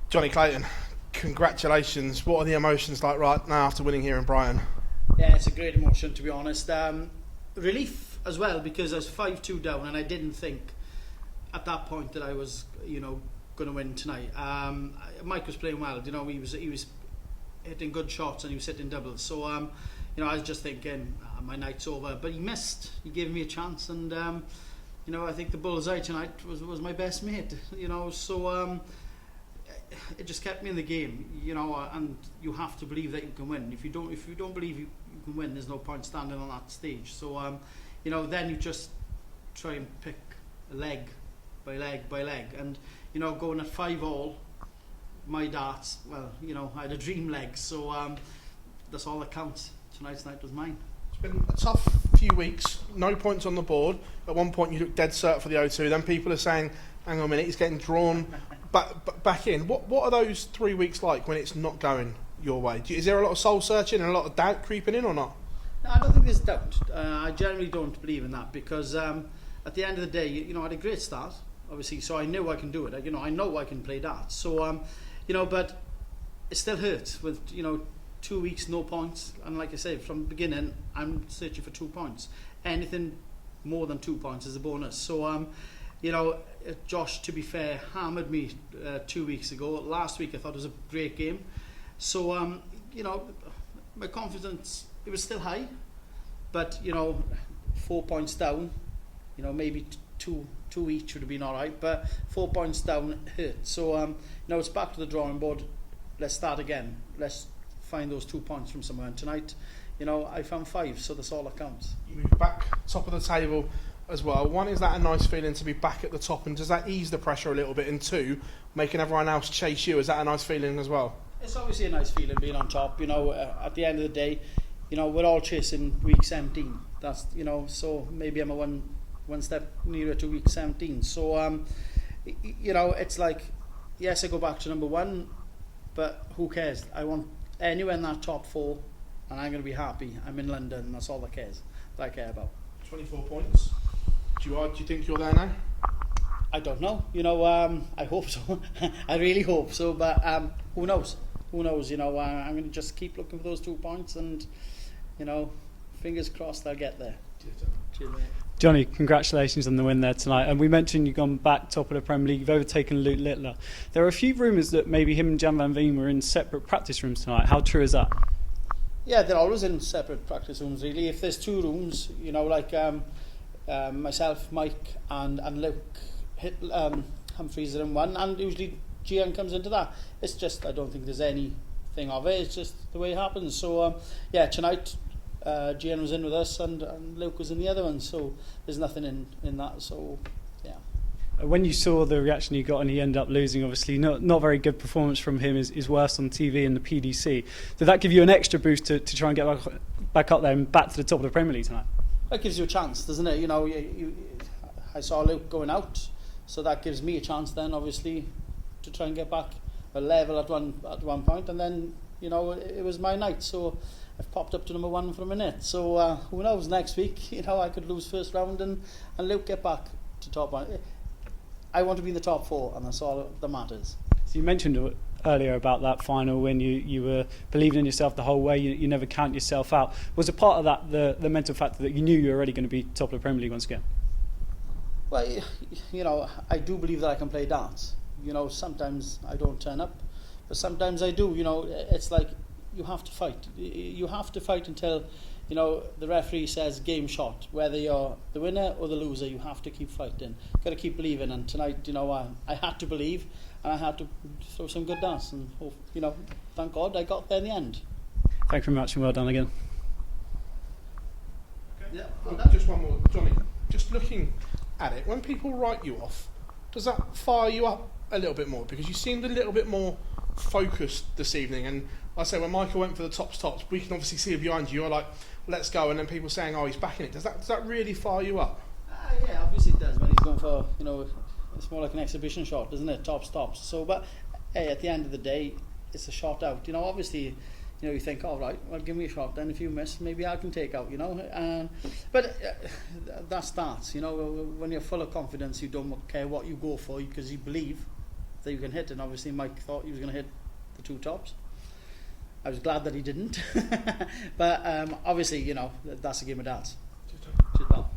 Jonny Clayton, congratulations. What are the emotions like right now after winning here in Brighton? Yeah, it's a great emotion, to be honest. Relief as well, because I was 5-2 down and I didn't think at that point that I was, going to win tonight. Mike was playing well, he was hitting good shots and he was hitting doubles. So, I was just thinking, my night's over. But he missed. He gave me a chance, and I think the bullseye tonight was my best mate. So it just kept me in the game. And you have to believe that you can win. If you don't believe you can win, there's no point standing on that stage. So then you just try and pick leg by leg by leg, and going at 5-all, my darts. Well, I had a dream leg, so that's all that counts. Tonight's night was mine. It's been a tough few weeks. No points on the board. At one point, you looked dead cert for the O2. Then people are saying, "Hang on a minute, he's getting drawn back in." What are those 3 weeks like when it's not going your way? Is there a lot of soul searching and a lot of doubt creeping in, or not? No, I don't think there's doubt. I generally don't believe in that, because at the end of the day, I had a great start, obviously, so I knew I can do it. I know I can play darts. So, but it still hurts with 2 weeks, no points. And like I said, from the beginning, I'm searching for 2 points. Anything more than 2 points is a bonus. So, Josh, to be fair, hammered me 2 weeks ago. Last week I thought it was a great game. So, my confidence, it was still high. But, 4 points down, maybe two each would have been all right. But 4 points down hurt. So, it's back to the drawing board. Let's start again. Let's find those 2 points from somewhere. And tonight, I found 5, so that's all that counts. You move back top of the table as well. One, is that a nice feeling to be back at the top, and does that ease the pressure a little bit? And two, making everyone else chase you, is that a nice feeling as well? It's obviously a nice feeling being on top. At the end of the day, we're all chasing week 17. That's so maybe I'm one step nearer to week 17. So it's like, yes, I go back to number 1, but who cares? I want anywhere in that top 4, and I'm going to be happy. I'm in London, and that's all that I care about. 24 points. Do you think you're there now? I don't know. I hope so. I really hope so. But who knows? Who knows? I'm going to just keep looking for those 2 points, and fingers crossed I'll get there. Cheers, mate. Jonny, congratulations on the win there tonight. And we mentioned you've gone back top of the Premier League. You've overtaken Luke Littler. There are a few rumours that maybe him and Gian van Veen were in separate practice rooms tonight. How true is that? Yeah, they're always in separate practice rooms, really. If there's 2 rooms, like myself, Mike and Luke Humphreys are in one, and usually Gian comes into that. It's just, I don't think there's anything of it. It's just the way it happens. So, tonight Gian was in with us, and Luke was in the other one, so there's nothing in that. So, yeah. When you saw the reaction he got and he ended up losing, obviously not very good performance from him, is worse on TV in the PDC. Did that give you an extra boost to try and get back up there and back to the top of the Premier League tonight? That gives you a chance, doesn't it? I saw Luke going out, so that gives me a chance then, obviously, to try and get back a level at one point, and then it was my night, so I've popped up to number 1 for a minute. So who knows, next week I could lose first round and Luke get back to top 1. I want to be in the top 4, and that's all that matters. So you mentioned earlier about that final when you were believing in yourself the whole way. You never count yourself out. Was a part of that the mental factor that you knew you were already going to be top of the Premier League once again? Well, I do believe that I can play darts. Sometimes I don't turn up, but sometimes I do. It's like you have to fight. You have to fight until the referee says game shot. Whether you're the winner or the loser, you have to keep fighting. Got to keep believing. And tonight, I had to believe, and I had to throw some good darts. And hope, thank God I got there in the end. Thank you very much, and well done again. Okay. Yeah. Just one more, Jonny. Just looking at it, when people write you off, does that fire you up a little bit more? Because you seemed a little bit more focused this evening, and I say when Michael went for the tops, we can obviously see it behind you. You're like, let's go, and then people saying, oh, he's backing it. Does that really fire you up? Yeah, obviously it does. When he's going for, it's more like an exhibition shot, isn't it? Tops. So, but hey, at the end of the day, it's a shot out. Obviously, you think, all right, well, give me a shot. Then if you miss, maybe I can take out. But that starts. When you're full of confidence, you don't care what you go for because you believe that you can hit, and obviously Mike thought he was going to hit the 2 tops. I was glad that he didn't. But obviously, you know, that's a game of darts. Cheers, pal.